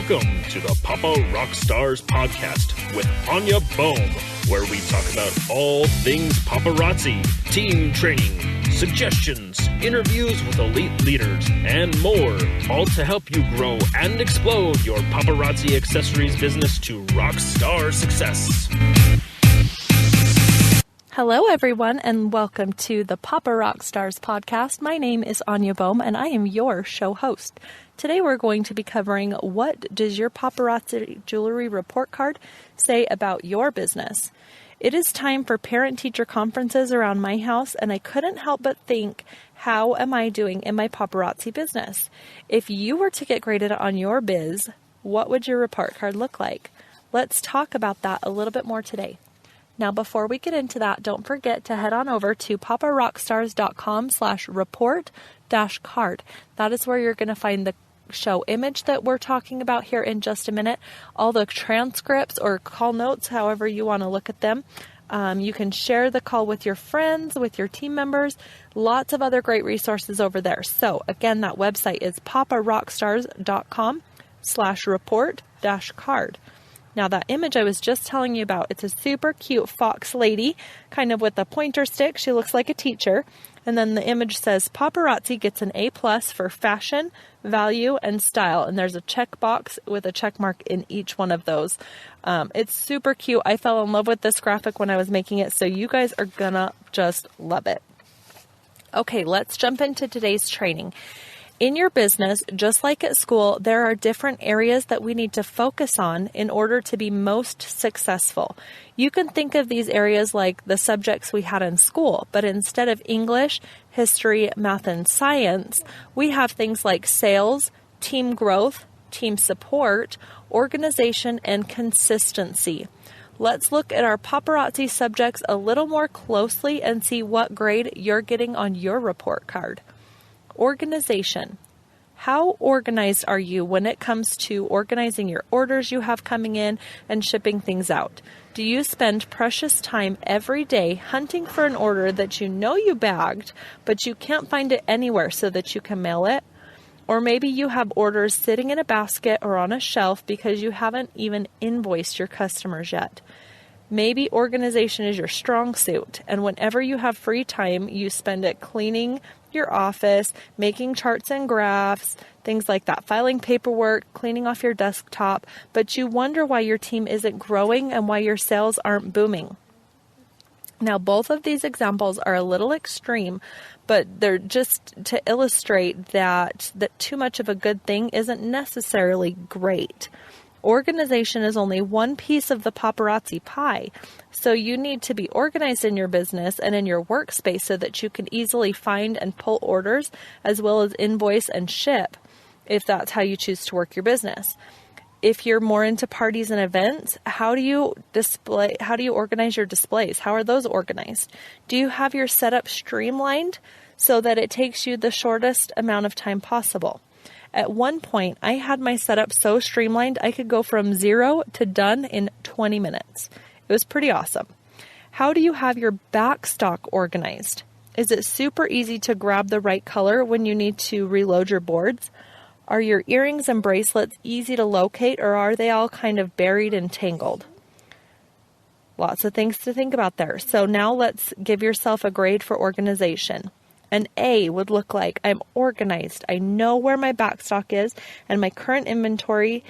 Welcome to the Papa Rockstars podcast with Anya Bohm, where we talk about all things paparazzi, team training, suggestions, interviews with elite leaders, and more, all to help you grow and explode your paparazzi accessories business to rockstar success. Hello, everyone, and welcome to the Papa Rockstars podcast. My name is Anya Bohm, and I am your show host. Today, we're going to be covering what does your paparazzi jewelry report card say about your business. It is time for parent-teacher conferences around my house, and I couldn't help but think, how am I doing in my paparazzi business? If you were to get graded on your biz, what would your report card look like? Let's talk about that a little bit more today. Now, before we get into that, don't forget to head on over to paparockstars.com/report-card. That is where you're going to find the show image that we're talking about here in just a minute, all the transcripts or call notes, however you want to look at them. You can share the call with your friends, with your team members, lots of other great resources over there. So again, that website is paparockstars.com/report-card. Now, that image I was just telling you about, it's a super cute fox lady, kind of with a pointer stick. She looks like a teacher. And then the image says, paparazzi gets an A+ for fashion, value, and style. And there's a check box with a check mark in each one of those. It's super cute. I fell in love with this graphic when I was making it, so you guys are gonna just love it. Okay, let's jump into today's training. In your business, just like at school, there are different areas that we need to focus on in order to be most successful. You can think of these areas like the subjects we had in school, but instead of English, history, math, and science, we have things like sales, team growth, team support, organization, and consistency. Let's look at our paparazzi subjects a little more closely and see what grade you're getting on your report card. Organization. How organized are you when it comes to organizing your orders you have coming in and shipping things out? Do you spend precious time every day hunting for an order that you know you bagged, but you can't find it anywhere so that you can mail it? Or maybe you have orders sitting in a basket or on a shelf because you haven't even invoiced your customers yet. Maybe organization is your strong suit, and whenever you have free time, you spend it cleaning your office, making charts and graphs, things like that, filing paperwork, cleaning off your desktop, but you wonder why your team isn't growing and why your sales aren't booming. Now, both of these examples are a little extreme, but they're just to illustrate that too much of a good thing isn't necessarily great. Organization is only one piece of the paparazzi pie, so you need to be organized in your business and in your workspace so that you can easily find and pull orders as well as invoice and ship if that's how you choose to work your business. If you're more into parties and events, how do you organize your displays? How are those organized? Do you have your setup streamlined so that it takes you the shortest amount of time possible? At one point, I had my setup so streamlined I could go from 0 to done in 20 minutes. It was pretty awesome. How do you have your back stock organized? Is it super easy to grab the right color when you need to reload your boards? Are your earrings and bracelets easy to locate, or are they all kind of buried and tangled? Lots of things to think about there. So now let's give yourself a grade for organization. An A would look like I'm organized. I know where my backstock is, and my current inventory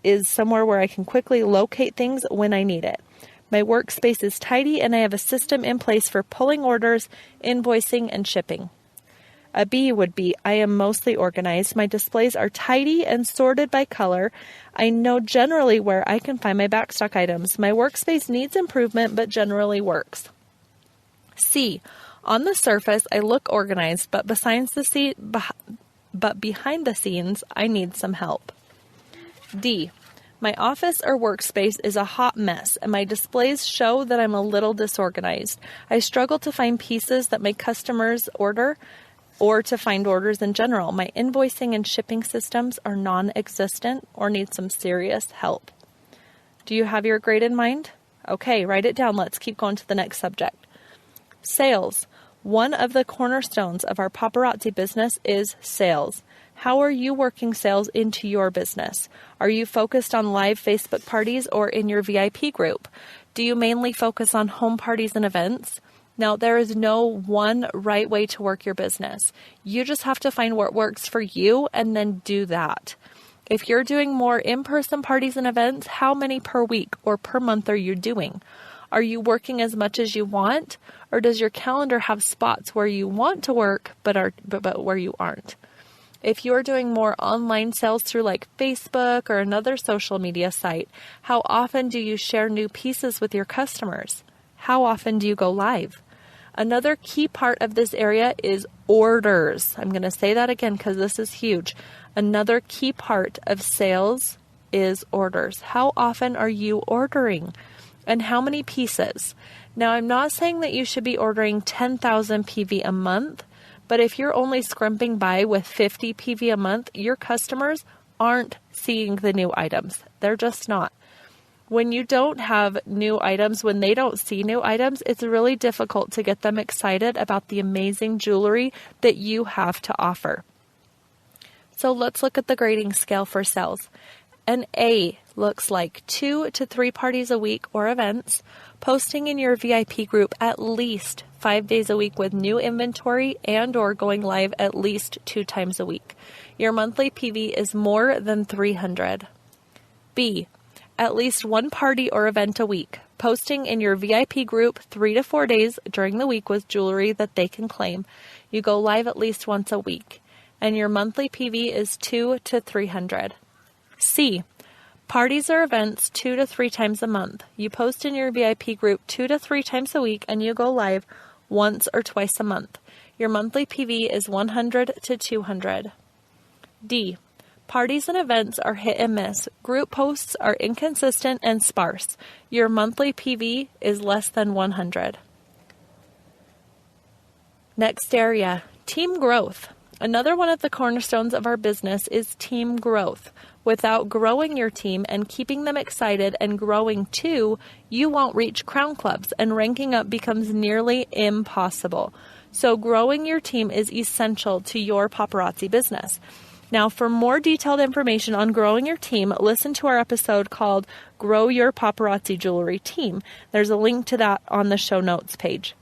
is somewhere where I can quickly locate things when I need it. My workspace is tidy, and I have a system in place for pulling orders, invoicing, and shipping. A B would be I am mostly organized. My displays are tidy and sorted by color. I know generally where I can find my backstock items. My workspace needs improvement, but generally works. C. On the surface, I look organized, but behind the scenes, I need some help. D. My office or workspace is a hot mess, and my displays show that I'm a little disorganized. I struggle to find pieces that my customers order or to find orders in general. My invoicing and shipping systems are non-existent or need some serious help. Do you have your grade in mind? Okay, write it down. Let's keep going to the next subject. Sales. One of the cornerstones of our paparazzi business is sales. How are you working sales into your business? Are you focused on live Facebook parties or in your VIP group? Do you mainly focus on home parties and events? Now, there is no one right way to work your business. You just have to find what works for you and then do that. If you're doing more in-person parties and events, how many per week or per month are you doing? Are you working as much as you want? Or does your calendar have spots where you want to work but where you aren't? If you're doing more online sales through like Facebook or another social media site, how often do you share new pieces with your customers? How often do you go live? Another key part of this area is orders. I'm going to say that again because this is huge. Another key part of sales is orders. How often are you ordering? And how many pieces? Now, I'm not saying that you should be ordering 10,000 PV a month, but if you're only scrimping by with 50 PV a month, your customers aren't seeing the new items. They're just not. When you don't have new items, when they don't see new items, it's really difficult to get them excited about the amazing jewelry that you have to offer. So let's look at the grading scale for sales. An A looks like 2 to 3 parties a week or events, posting in your VIP group at least 5 days a week with new inventory and or going live at least 2 times a week. Your monthly PV is more than 300. B, at least 1 party or event a week, posting in your VIP group 3 to 4 days during the week with jewelry that they can claim. You go live at least once a week, and your monthly PV is 2 to 300. C, parties or events 2 to 3 times a month. You post in your VIP group 2 to 3 times a week and you go live once or twice a month. Your monthly PV is 100 to 200. D, parties and events are hit and miss. Group posts are inconsistent and sparse. Your monthly PV is less than 100. Next area, team growth. Another one of the cornerstones of our business is team growth. Without growing your team and keeping them excited and growing too, you won't reach crown clubs and ranking up becomes nearly impossible. So growing your team is essential to your paparazzi business. Now, for more detailed information on growing your team, listen to our episode called Grow Your Paparazzi Jewelry Team. There's a link to that on the show notes page.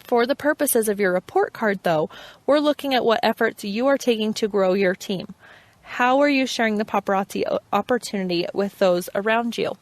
For the purposes of your report card, though, we're looking at what efforts you are taking to grow your team. How are you sharing the paparazzi opportunity with those around you?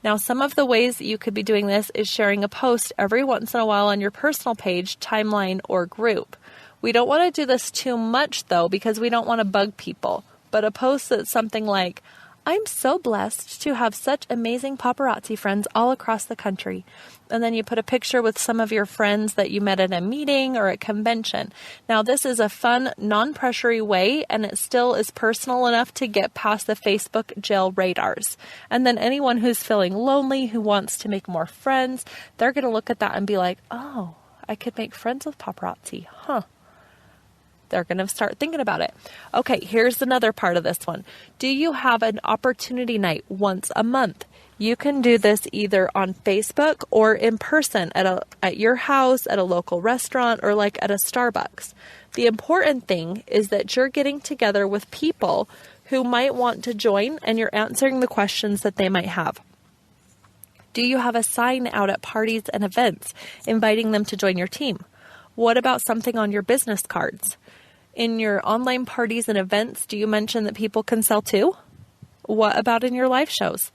Now, some of the ways that you could be doing this is sharing a post every once in a while on your personal page, timeline, or group. We don't want to do this too much, though, because we don't want to bug people. But a post that's something like, I'm so blessed to have such amazing paparazzi friends all across the country. And then you put a picture with some of your friends that you met at a meeting or a convention. Now, this is a fun, non-pressury way, and it still is personal enough to get past the Facebook jail radars. And then anyone who's feeling lonely, who wants to make more friends, they're going to look at that and be like, oh, I could make friends with paparazzi, huh? They're going to start thinking about it. Okay, here's another part of this one. Do you have an opportunity night once a month? You can do this either on Facebook or in person at your house, at a local restaurant, or like at a Starbucks. The important thing is that you're getting together with people who might want to join and you're answering the questions that they might have. Do you have a sign out at parties and events inviting them to join your team? What about something on your business cards? In your online parties and events, do you mention that people can sell too? What about in your live shows?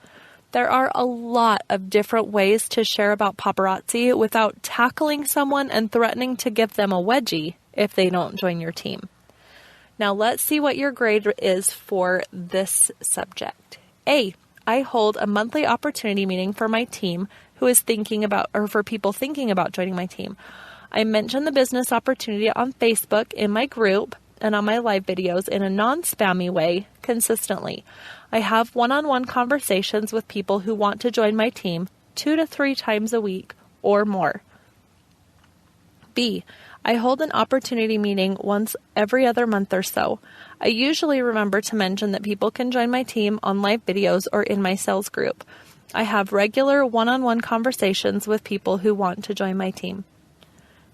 There are a lot of different ways to share about paparazzi without tackling someone and threatening to give them a wedgie if they don't join your team. Now let's see what your grade is for this subject. A, I hold a monthly opportunity meeting for my team who is thinking about, or for people thinking about joining my team. I mention the business opportunity on Facebook in my group and on my live videos in a non-spammy way consistently. I have one-on-one conversations with people who want to join my team 2 to 3 times a week or more. B, I hold an opportunity meeting once every other month or so. I usually remember to mention that people can join my team on live videos or in my sales group. I have regular one-on-one conversations with people who want to join my team.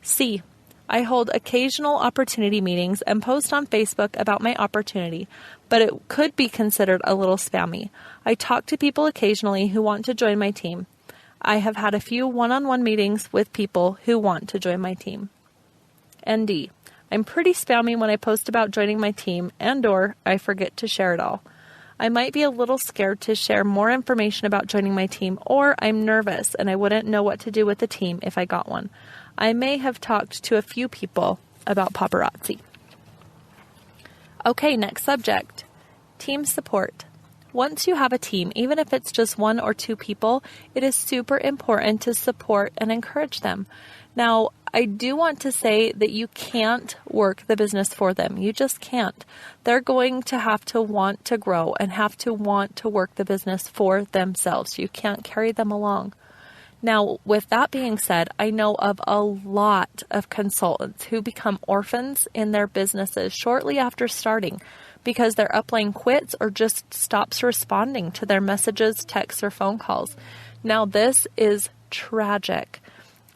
C, I hold occasional opportunity meetings and post on Facebook about my opportunity, but it could be considered a little spammy. I talk to people occasionally who want to join my team. I have had a few one-on-one meetings with people who want to join my team. ND. I'm pretty spammy when I post about joining my team and/or I forget to share it all. I might be a little scared to share more information about joining my team, or I'm nervous and I wouldn't know what to do with the team if I got one. I may have talked to a few people about paparazzi. Okay, next subject. Team support. Once you have a team, even if it's just 1 or 2 people, it is super important to support and encourage them. Now, I do want to say that you can't work the business for them. You just can't. They're going to have to want to grow and have to want to work the business for themselves. You can't carry them along. Now, with that being said, I know of a lot of consultants who become orphans in their businesses shortly after starting because their upline quits or just stops responding to their messages, texts, or phone calls. Now, this is tragic.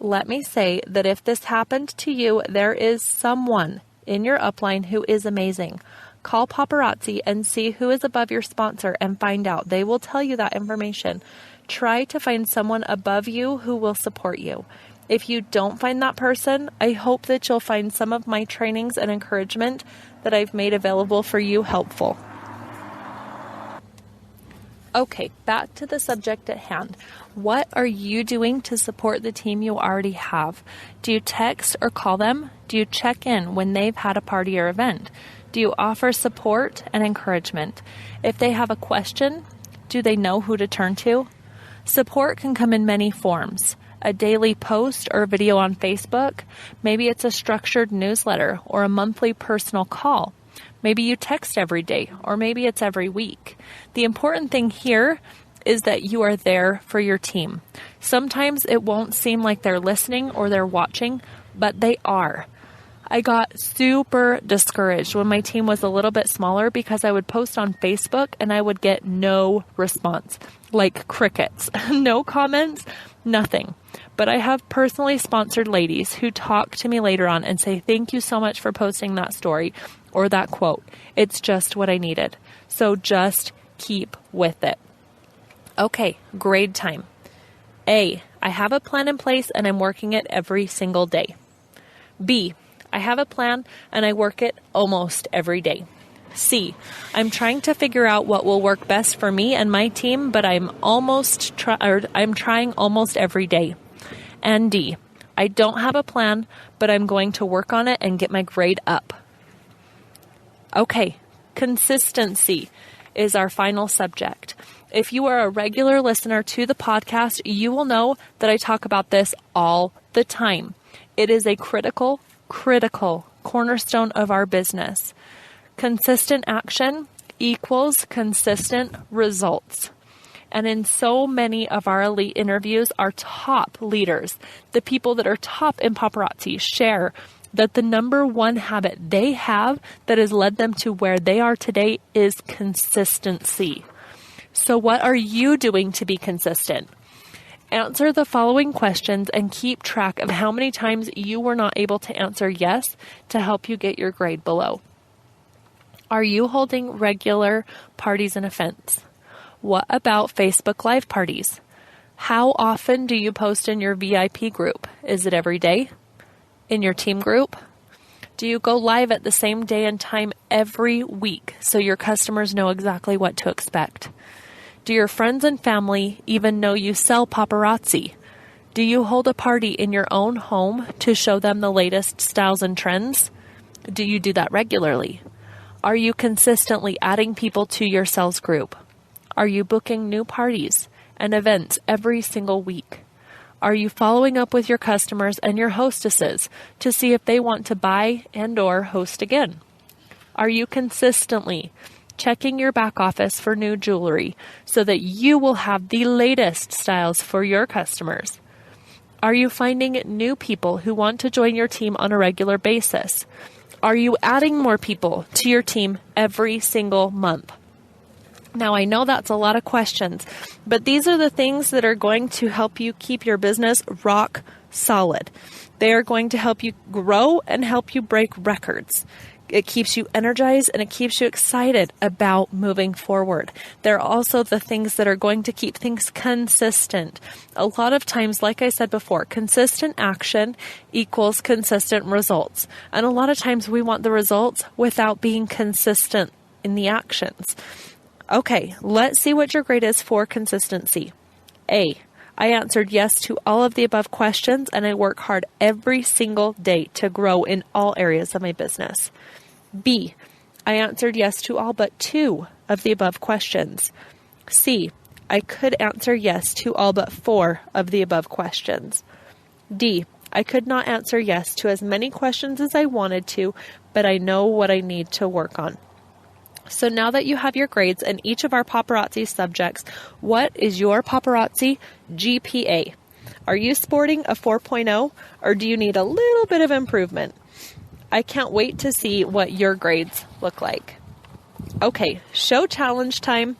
Let me say that if this happened to you, there is someone in your upline who is amazing. Call Paparazzi and see who is above your sponsor and find out. They will tell you that information. Try to find someone above you who will support you. If you don't find that person, I hope that you'll find some of my trainings and encouragement that I've made available for you helpful. Okay, back to the subject at hand. What are you doing to support the team you already have? Do you text or call them? Do you check in when they've had a party or event? Do you offer support and encouragement? If they have a question, do they know who to turn to? Support can come in many forms. A daily post or video on Facebook. Maybe it's a structured newsletter or a monthly personal call. Maybe you text every day, or maybe it's every week. The important thing here is that you are there for your team. Sometimes it won't seem like they're listening or they're watching, but they are. I got super discouraged when my team was a little bit smaller because I would post on Facebook and I would get no response, like crickets, no comments, nothing. But I have personally sponsored ladies who talk to me later on and say, thank you so much for posting that story or that quote. It's just what I needed. So just keep with it. Okay, grade time. A, I have a plan in place and I'm working it every single day. B, I have a plan and I work it almost every day. C, I'm trying to figure out what will work best for me and my team, but I'm trying almost every day. And D, I don't have a plan, but I'm going to work on it and get my grade up. Okay, consistency is our final subject. If you are a regular listener to the podcast, you will know that I talk about this all the time. It is a critical cornerstone of our business. Consistent action equals consistent results. And in so many of our elite interviews, our top leaders, the people that are top in paparazzi, share that the number one habit they have that has led them to where they are today is consistency. So what are you doing to be consistent? Answer the following questions and keep track of how many times you were not able to answer yes to help you get your grade below. Are you holding regular parties and events? What about Facebook Live parties? How often do you post in your VIP group? Is it every day? In your team group? Do you go live at the same day and time every week so your customers know exactly what to expect? Do your friends and family even know you sell paparazzi? Do you hold a party in your own home to show them the latest styles and trends? Do you do that regularly? Are you consistently adding people to your sales group? Are you booking new parties and events every single week? Are you following up with your customers and your hostesses to see if they want to buy and/or host again? Are you consistently checking your back office for new jewelry so that you will have the latest styles for your customers? Are you finding new people who want to join your team on a regular basis? Are you adding more people to your team every single month? Now, I know that's a lot of questions, but these are the things that are going to help you keep your business rock solid. They are going to help you grow and help you break records. It keeps you energized and it keeps you excited about moving forward. They're also the things that are going to keep things consistent. A lot of times, like I said before, consistent action equals consistent results. And a lot of times we want the results without being consistent in the actions. Okay, let's see what your grade is for consistency. A, I answered yes to all of the above questions and I work hard every single day to grow in all areas of my business. B, I answered yes to all but 2 of the above questions. C, I could answer yes to all but 4 of the above questions. D, I could not answer yes to as many questions as I wanted to, but I know what I need to work on. So now that you have your grades in each of our paparazzi subjects, what is your paparazzi GPA? Are you sporting a 4.0 or do you need a little bit of improvement? I can't wait to see what your grades look like. Okay, show challenge time.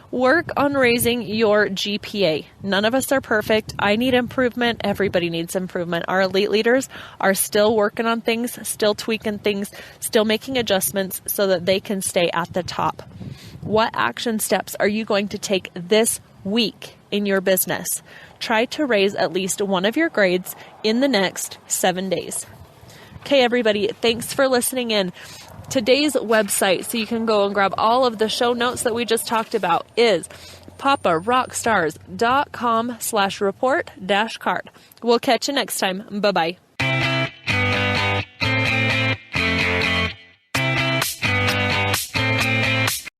Work on raising your GPA. None of us are perfect. I need improvement. Everybody needs improvement. Our elite leaders are still working on things, still tweaking things, still making adjustments so that they can stay at the top. What action steps are you going to take this week in your business? Try to raise at least one of your grades in the next 7 days. Okay, everybody, thanks for listening in. Today's website, so you can go and grab all of the show notes that we just talked about, is paparockstars.com/report-card. We'll catch you next time. Bye-bye.